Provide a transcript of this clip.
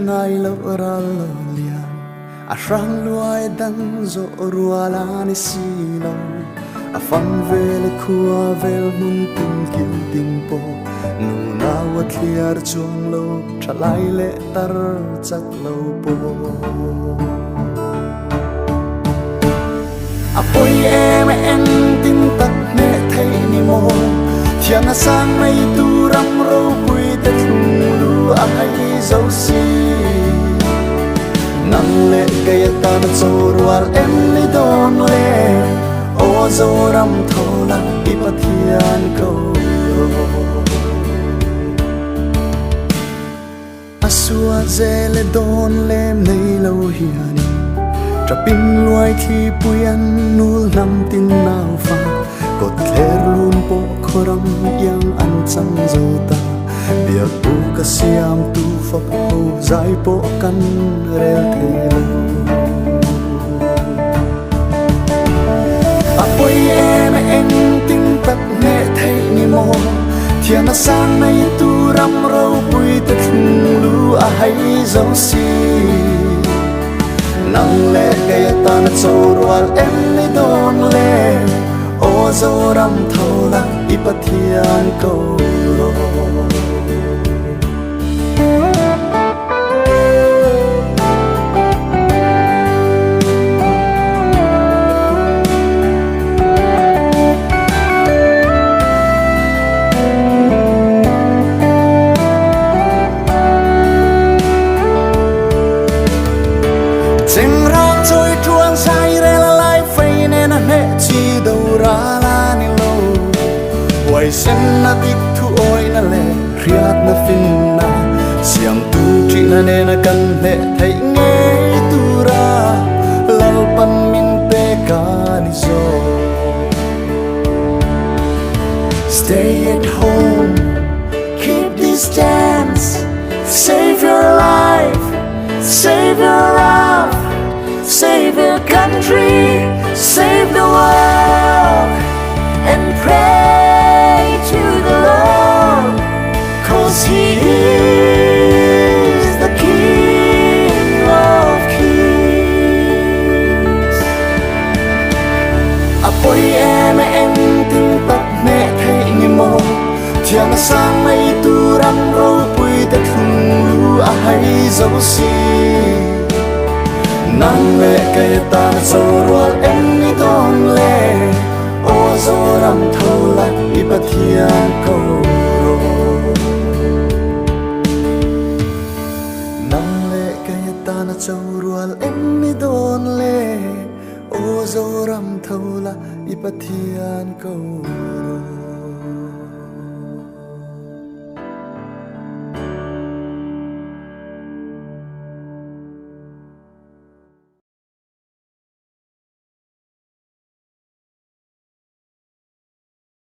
ngai lo ra lo lian a rang luai dan zo ruala ni si lo a fan vel khua vel mun tin kin ting po nu na wa thiar chuang lo thalai le tar chak lo po a poi em en tin tak ne thei ni mo thiang a sang mai tu ram ro pui ta thung lu a hai zo si nang le kay ta na zo rual em ni don le o zo ram thola ipathian ko asua zele don lem nei lo hiani trapin luai thi puyan nul nam tin nau fa kot kher lum po khoram yang an chang zo ta bia tu ka siam tu fa po zai po kan rel thelo apoi em eng tin tak ne thei ni mo thiana sang nei tu ram ro pui ta thung lu a hai zo si nang le kay ta na zo rual em ni don le o zo ram thola ipathian ko sen na dik thu oi na le riat na fin na siam tu tri na ne na kan le thai nge tu ra lal pan min pe ka ni zo stay at home keep distance save your life save your love save your country save the world and pray to the Lord, 'cause He is the King of Kings. Apoi em tin tak ne thei ni mo, thiang sang mai tu ram ro pui ta thung lu a hai zo si. Nang le kay ta zo rual em ni don le. O zo ram thola ipathian ko nang le kay ta na zo rual em ni don le o zo ram thola ipathian ko